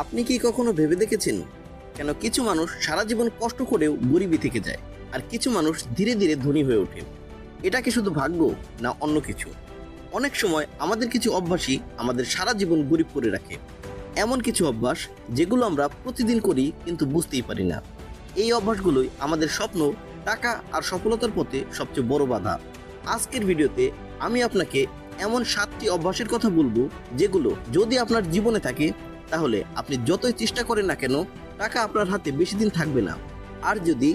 আপনি কি কখনো ভেবে দেখেছেন কেন কিছু মানুষ সারা জীবন কষ্ট করেও গরিবই থেকে যায় আর কিছু মানুষ ধীরে ধীরে ধনী হয়ে ওঠে? এটা কি শুধু ভাগ্য না অন্য কিছু? অনেক সময় আমাদের কিছু অভ্যাসই আমাদের সারা জীবন গরিব করে রাখে। এমন কিছু অভ্যাস যেগুলো আমরা প্রতিদিন করি কিন্তু বুঝতেই পারি না। এই অভ্যাসগুলোই আমাদের স্বপ্ন, টাকা আর সফলতার পথে সবচেয়ে বড় বাধা। আজকের ভিডিওতে আমি আপনাকে এমন 7টি অভ্যাসের কথা বলবো যেগুলো যদি আপনার জীবনে থাকে তাহলে আপনি যতই চেষ্টা করেন না কেন টাকা আপনার হাতে বেশি দিন থাকবে না। আর যদি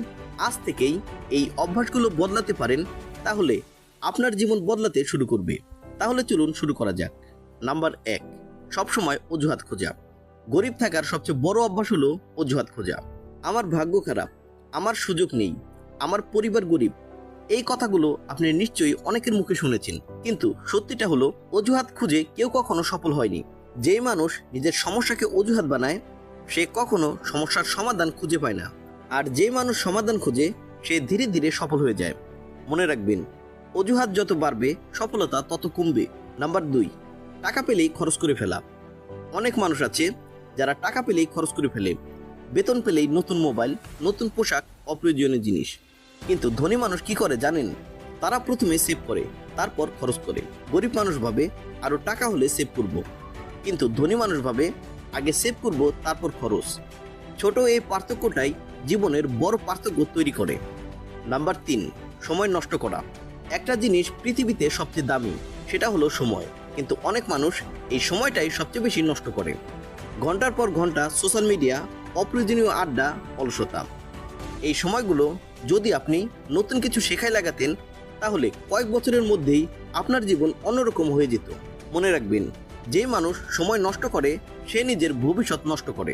আজ থেকেই এই অভ্যাসগুলো বদলাতে পারেন তাহলে আপনার জীবন বদলাতে শুরু করবে। তাহলে চলুন শুরু করা যাক। নাম্বার 1, সবসময় অজুহাত খোঁজা। গরিব থাকার সবচেয়ে বড় অভ্যাস হলো অজুহাত খোঁজা। আমার ভাগ্য খারাপ, আমার সুযোগ নেই, আমার পরিবার গরিব। এই কথাগুলো আপনি নিশ্চয়ই অনেকের মুখে শুনেছেন, কিন্তু সত্যিটা হলো অজুহাত খুঁজে কেউ কখনো সফল হয়নি। যেই মানুষ নিজের সমস্যাকে অজুহাত বানায় সে কখনো সমস্যার সমাধান খুঁজে পায় না, আর যে মানুষ সমাধান খোঁজে সে ধীরে ধীরে সফল হয়ে যায়। মনে রাখবেন, অজুহাত যত বাড়বে সফলতা তত কমবে। নাম্বার 2, টাকা পেলেই খরচ করে ফেলা। অনেক মানুষ আছে যারা টাকা পেলেই খরচ করে ফেলে। বেতন পেলেই নতুন মোবাইল, নতুন পোশাক, অপ্রয়োজনীয় জিনিস। কিন্তু ধনী মানুষ কি করে জানেন? তারা প্রথমে সেভ করে, তারপর খরচ করে। গরিব মানুষ ভাবে আরো টাকা হলে সেভ করব, কিন্তু ধনী মানুষ ভাবে আগে সেভ করব তারপর খরচ। ছোট এই পার্থক্যটাই জীবনের বড় পার্থক্য তৈরি করে। নাম্বার 3, সময় নষ্ট করা। একটা জিনিস পৃথিবীতে সবচেয়ে দামি, সেটা হলো সময়, কিন্তু অনেক মানুষ এই সময়টাই সবচেয়ে বেশি নষ্ট করে। ঘন্টার পর ঘন্টা সোশ্যাল মিডিয়া, অপ্রয়োজনীয় আড্ডা, অলসতা। এই সময়গুলো যদি আপনি নতুন কিছু শেখায় লাগাতেন তাহলে কয়েক বছরের মধ্যেই আপনার জীবন অন্যরকম হয়ে যেত। মনে রাখবেন, যে মানুষ সময় নষ্ট করে সে নিজের ভবিষ্যৎ নষ্ট করে।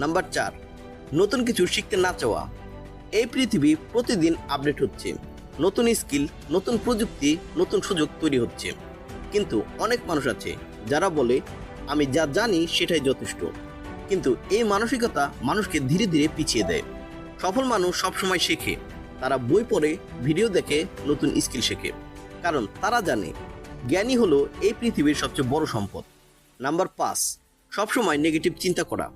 নাম্বার 4, নতুন কিছু শিখতে না চাওয়া। এই পৃথিবী প্রতিদিন আপডেট হচ্ছে, নতুন স্কিল, নতুন প্রযুক্তি, নতুন সুযোগ তৈরি হচ্ছে। কিন্তু অনেক মানুষ আছে যারা বলে আমি যা জানি সেটাই যথেষ্ট। কিন্তু এই মানসিকতা মানুষকে ধীরে ধীরে পিছিয়ে দেয়। সফল মানুষ সবসময় শেখে। তারা বই পড়ে, ভিডিও দেখে, নতুন স্কিল শেখে, কারণ তারা জানে জ্ঞানী হলো এই পৃথিবীর সবচেয়ে বড় সম্পদ। নাম্বার 5, সবসময় নেগেটিভ চিন্তা করা।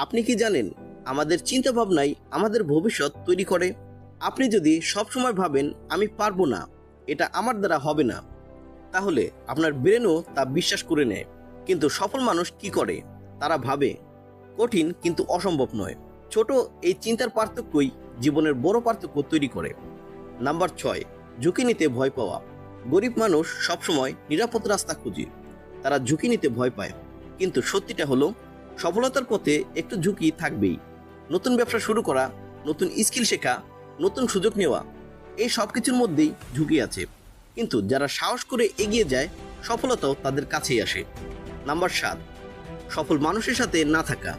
আপনি কি জানেন আমাদের চিন্তা ভাবনাই আমাদের ভবিষ্যৎ তৈরি করে? আপনি যদি সবসময় ভাবেন আমি পারবো না, এটা আমার দ্বারা হবে না, তাহলে আপনার ব্রেনও তা বিশ্বাস করে নেয়। কিন্তু সফল মানুষ কি করে? তারা ভাবে কঠিন কিন্তু অসম্ভব নয়। ছোট এই চিন্তার পার্থক্যই জীবনের বড় পার্থক্য তৈরি করে। নাম্বার 6, ঝুঁকি নিতে ভয় পাওয়া। গরিব মানুষ সবসময় নিরাপদ রাস্তা খুঁজে, তারা ঝুঁকি নিতে ভয় পায়। কিন্তু সত্যিটা হলো সফলতার পথে একটু ঝুঁকি থাকবেই। নতুন ব্যবসা শুরু করা, নতুন স্কিল শেখা, নতুন সুযোগ নেওয়া, এই সব কিছুর মধ্যেই ঝুঁকি আছে। কিন্তু যারা সাহস করে এগিয়ে যায় সফলতাও তাদের কাছেই আসে। নাম্বার 7, সফল মানুষের সাথে না থাকা।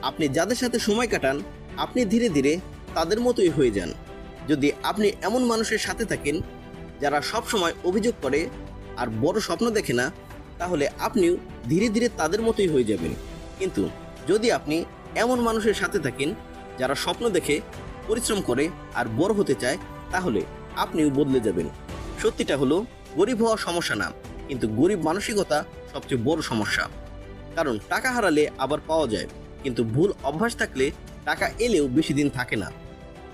আপনি যাদের সাথে সময় কাটান আপনি ধীরে ধীরে তাদের মতোই হয়ে যান। যদি আপনি এমন মানুষের সাথে থাকেন যারা সব সময় অভিযোগ করে আর বড় স্বপ্ন দেখে না, তাহলে আপনিও ধীরে ধীরে তাদের মতোই হয়ে যাবেন। কিন্তু যদি আপনি এমন মানুষের সাথে থাকেন যারা স্বপ্ন দেখে, পরিশ্রম করে আর বড় হতে চায়, তাহলে আপনিও বদলে যাবেন। সত্যিটা হলো গরিব হওয়া সমস্যা না, কিন্তু গরিব মানসিকতা সবচেয়ে বড় সমস্যা। কারণ টাকা হারালে আবার পাওয়া যায়, কিন্তু ভুল অভ্যাস থাকলে টাকা এলেও বেশি দিন থাকে না।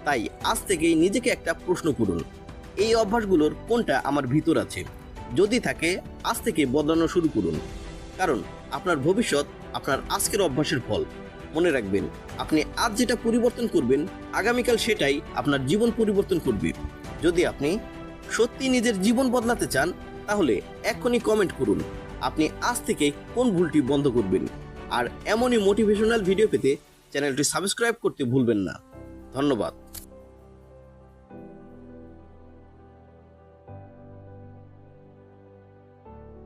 তাই আজ থেকেই নিজেকে একটা প্রশ্ন করুন, এই অভ্যাসগুলোর কোনটা আমার ভিতর আছে? যদি থাকে আজ থেকে বদলানো শুরু করুন, কারণ আপনার ভবিষ্যৎ আপনার আজকের অভ্যাসের ফল। মনে রাখবেন, আপনি আজ যেটা পরিবর্তন করবেন আগামীকাল সেটাই আপনার জীবন পরিবর্তন করবে। যদি আপনি সত্যি নিজের জীবন বদলাতে চান তাহলে এখনই কমেন্ট করুন আপনি আজ থেকে কোন ভুলটি বন্ধ করবেন। আর এমনই মোটিভেশনাল ভিডিও পেতে চ্যানেলটি সাবস্ক্রাইব করতে ভুলবেন না। ধন্যবাদ।